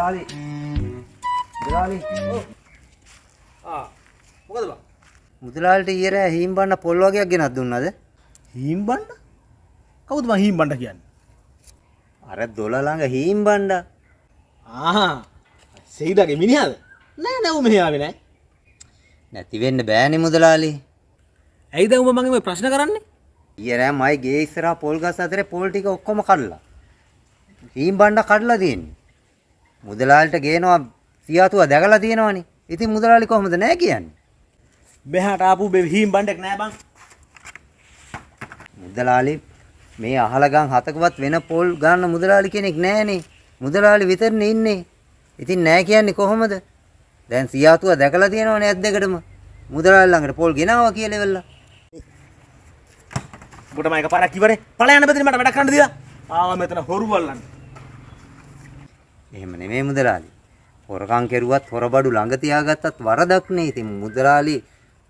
මුදලාලි. මුදලාලි. මොකද බං? මුදලාලිට ඊයර හීම්බන්න පොල් වගේක් ගෙනත් දුන්නාද? හීම්බන්න? කවුද බං හීම්බන්න කියන්නේ? අර දොළ ළඟ හීම්බන්න. සෙයිදාගේ මිනිහාද? නෑ ඌ මෙහි ආවේ නෑ. නැති වෙන්න බෑනේ මුදලාලි. ඇයිද උඹ මගෙන් ඔය ප්‍රශ්න කරන්නේ? ඊයර මයි ගේ ඉස්සරහා පොල් ගස් අතරේ පොල් ටික ඔක්කොම කඩලා. හීම්බන්න කඩලා තියෙන්නේ. මුදලාලිට ගේනවා සියාතුව දැකලා තියෙනවනේ. ඉතින් මුදලාලි කොහොමද නෑ කියන්නේ? මෙහාට ආපු හීම්බණ්ඩක් නෑ බං. මුදලාලි මේ අහලගම් හතකවත් වෙන පොල් ගන්න මුදලාලි කෙනෙක් නෑනේ. මුදලාලි විතරනේ ඉන්නේ. ඉතින් නෑ කියන්නේ කොහොමද? දැන් සියාතුව දැකලා තියෙනවනේ ඇත් දෙකටම. මුදලාලි ළඟට පොල් ගෙනාවා කියලා ඉවරලා. ඔබට මම එකපාරක් කිව්වනේ. ඵල යන්න බෙදෙන මට වැඩක් කරන්න දීලා. ආවා මෙතන හොරු වල්ලන්න. එහෙම නෙමෙයි මුදලාලි. හොරකම් කෙරුවත් හොරබඩු ළඟ තියාගත්තත් වරදක් නේ. ඉතින් මුදලාලි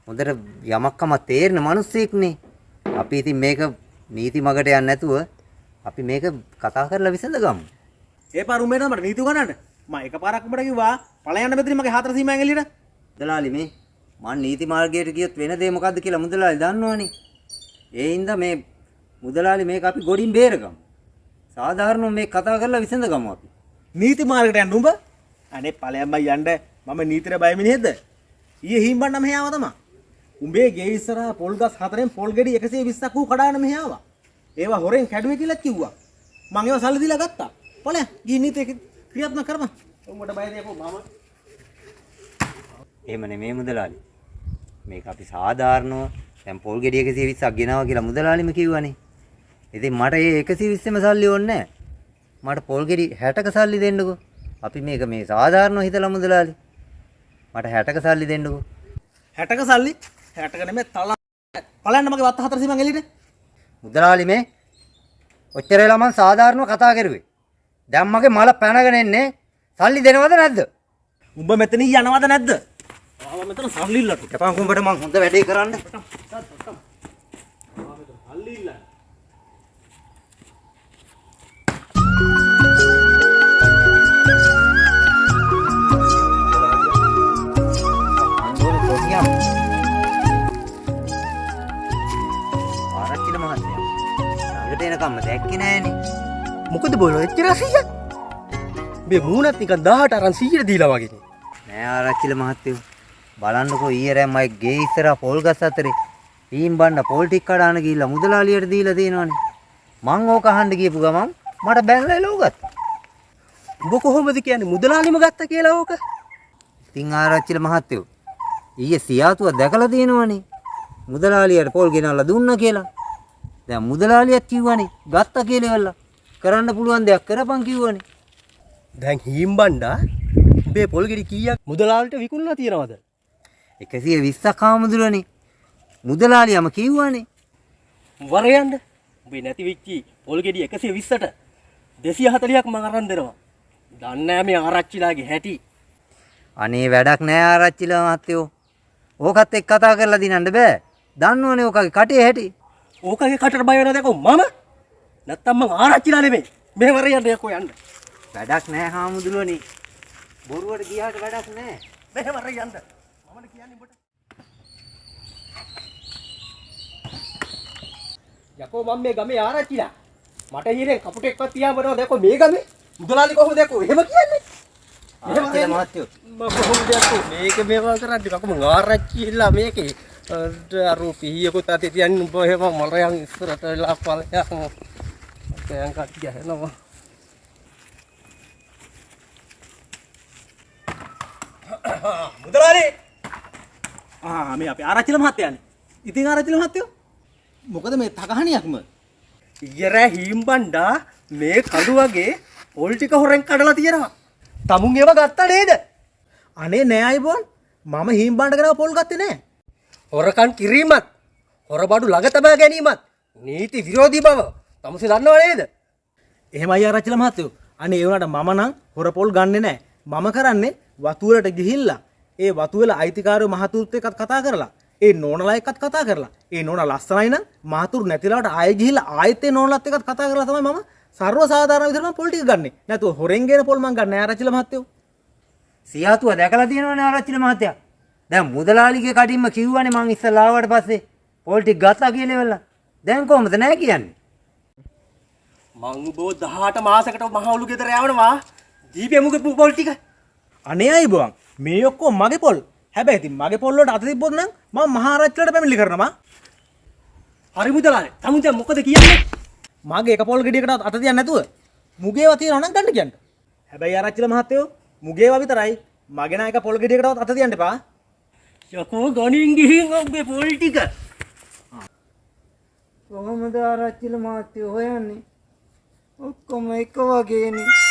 හොඳට යමක්කම තේරෙන මිනිස්සෙක්නේ. අපි ඉතින් මේක නීති මගට යන්නේ නැතුව අපි මේක කතා කරලා විසඳගමු. ඒ පාර උඹේට මට නීති උගන්නන්න. මම එකපාරක් උඹට කිව්වා ඵල යන්න බෙදෙන මගේ හතර සීමාවෙන් එළියට. මුදලාලි මේ මං නීති මාර්ගයට ගියොත් වෙන දේ මොකද්ද කියලා මුදලාලි දන්නවනේ. ඒ හින්දා මේ මුදලාලි මේක අපි ගොඩින් බේරගමු. සාධාරණව මේ කතා කරලා විසඳගමු අපි. නීති මාර්ගයට යන්න උඹ? අනේ ඵලයන් බයි යන්න මම නීතියට බය මිනිහෙක්ද? ඊයේ හීම්බන්න මෙහි ආවා තමයි. උඹේ ගේ ඉස්සරහා පොල් ගස් හතරෙන් පොල් ගෙඩි 120ක් ඌ කඩාගෙන මෙහි ආවා. ඒවා හොරෙන් කැඩුවේ කියලා කිව්වා. මං ඒවා සල්ලි දීලා ගත්තා. ඵලයන් ගිහින් නීතිය ක්‍රියාත්මක කරපන්. උඹට බය දෙයකෝ මම. එහෙම නෙමෙයි මුදලාලි. මේක අපි සාධාරණව දැන් පොල් ගෙඩි 120ක් ගෙනාවා කියලා මුදලාලිම කිව්වනේ. ඉතින් මට ඒ 120ෙම සල්ලි ඕනේ නැහැ. මට පොල් ගෙඩි 60ක සල්ලි දෙන්නකෝ. අපි මේක මේ සාධාරණව හිතලා මුදලාලි. මට 60ක සල්ලි දෙන්නකෝ. 60ක සල්ලි 60ක නෙමෙයි තලා බලන්න මගේ වත්ත හතර සීමන් එළියට. මුදලාලි මේ ඔච්චර වෙලා මං සාධාරණව කතා කරුවේ. දැන් මගේ මල පැනගෙන එන්නේ. සල්ලි දෙනවද නැද්ද? උඹ මෙතන යනවද නැද්ද? ආවා මෙතන සල්ලි ඉල්ලට. කපන් කුඹට මං හොඳ වැඩේ කරන්න. සල්ලි ඉල්ලන්න. ආරච්චිල මහත්තයා. ළඟට එනකම්ම දැක්කේ නෑනේ. මොකද බෝලෝ එච්චර 100ක්? මේ මූණත් නිකන් 18 අරන් 100ට දීලා වගේනේ. නෑ ආරච්චිල මහත්තයෝ. බලන්නකෝ ඊයරෑ මයි ගේ ඉස්සරහා පොල් ගස් අතරේ හීම්බන්න පොල් ටික කඩාන ගිහිල්ලා මුදලාලියට දීලා තියෙනවනේ. මං ඕක අහන්න ගියපු ගමන් මට බැනලා එලෝ ගත්තා. උඹ කොහොමද කියන්නේ මුදලාලිම ගත්තා කියලා ඕක? ඉතින් ආරච්චිල මහත්තයෝ ඊයේ සියාතුව දැකලා තියෙනවනේ. මුදලාලියට පොල් ගෙනල්ලා දුන්නා කියලා. දැන් මුදලාලියත් කිව්වනේ ගත්තා කියලා ඉවරලා. කරන්න පුළුවන් දෙයක් කරපන් කිව්වනේ. දැන් හීම්බණ්ඩා උඹේ පොල් ගෙඩි කීයක් මුදලාලිට විකුණලා තියනවද? 120ක් ආමුදුරනේ. මුදලාලියම කිව්වනේ. වරයන්ද? උඹේ නැති වෙච්චි පොල් ගෙඩි 120ට 240ක් මම අරන් දෙනවා. දන්නේ නැහැ මේ ආරච්චිලාගේ හැටි. අනේ වැඩක් නෑ ආරච්චිල මහත්තයෝ. ඕකත් එක්ක කතා කරලා දිනන්න බෑ. දන්නවනේ ඕකගේ කටේ හැටි. ඕකගේ කටට බය වෙනවද කො මම? නැත්තම් මං ආරච්චිලා නෙමෙයි. මේ වරයන්ද යකෝ යන්න. වැඩක් නෑ හාමුදුරනේ. බොරුවට ගියාට වැඩක් නෑ. මේ වරයන්ද. මමනේ කියන්නේ උඹට. යකෝ මම මේ ගමේ ආරච්චිලා. මට හිරෙන් කපුටෙක්වත් තියා බරව දැකෝ මේ ගමේ. මුදලාලි කොහොමද දැකෝ එහෙම කියන්නේ? ආරච්චිල මහත්තයෝ. මම කොහොමද දැකෝ මේක මේවා කරන්නේ කකම ආරච්චිලා මේකේ රුපියකුත් අතේ තියන්නේ උඹ එහෙම මලයන් ඉස්සරට වෙලා ඵලයන්. දැන් කට්ටිය එනවා. මුදලාලි මේ අපේ ආරච්චිල මහත්තයානේ. ඉතින් ආරච්චිල මහත්තයෝ මොකද මේ තකහණියක්ම ඊයර හීම්බණ්ඩා මේ කඩු වගේ පොල් ටික හොරෙන් කඩලා තියෙනවා. තමුන් ඒව ගත්තා නේද? අනේ නෑ අයිබෝන් මම හීම්බණ්ඩ කරව පොල් ගත්තේ නෑ. හොරකම් කිරීමත් හොරබඩු ළඟ තබා ගැනීමත් නීති විරෝධී බව තමුසේ දන්නව නේද? එහෙමයි ආරච්චිල මහත්තයෝ. අනේ ඒ වුණාට මම නම් හොර පොල් ගන්නෙ නෑ. මම කරන්නේ වතුරට ගිහිල්ලා ඒ වතුවල අයිතිකාරයෝ මහතුරුත් එක්කත් කතා කරලා ඒ නෝනලා එක්කත් කතා කරලා ඒ නෝනා ලස්සනයි නම් මහතුරු නැතිලාට ආයෙ ගිහිල්ලා ආයෙත් ඒ නෝනලත් එක්කත් කතා කරලා තමයි මම සර්ව සාධාරණ විදිහට මම පොල් ටික ගන්නෙ. නැතුව හොරෙන් ගෙන පොල් මං ගන්න ආරච්චිල මහත්තයෝ. සියාතුව දැකලා තියෙනවනේ ආරච්චිල මහත්තයා. දැන් මුදලාලිගේ කටින්ම කිව්වනේ මං ඉස්සලා ආවට පස්සේ පොල් ටික ගත්තා කියලා ඉවරලා. දැන් කොහොමද නැහැ කියන්නේ? මං උඹව 18 මාසයකට මහවුළු ගෙදර යවනවා. දීපෙමුගේ පොල් ටික. අනේ අයිබෝන් මේ ඔක්කොම මගේ පොල්. හැබැයි ඉතින් මගේ පොල් වලට අත තිබ්බොත් නම් මම මහාරච්චිලට පැමිණිලි කරනවා. හරි මුදලාලි. තමුන් දැන් මොකද කියන්නේ? මගේ එක පොල් ගෙඩියකට අත තියන්නේ නැතුව මුගේවා තියනවා නම් ගන්න කියන්න. හැබැයි ආරච්චිල මහත්තයෝ මුගේවා විතරයි. මගේ නා එක පොල් ගෙඩියකටවත් අත තියන්න එපා. යකෝ ගණින් ගිහින් ඔබේ පොල් ටික. කොහොමද ආරච්චිල මහත්තයෝ හොයන්නේ? ඔක්කොම එක වගේනේ.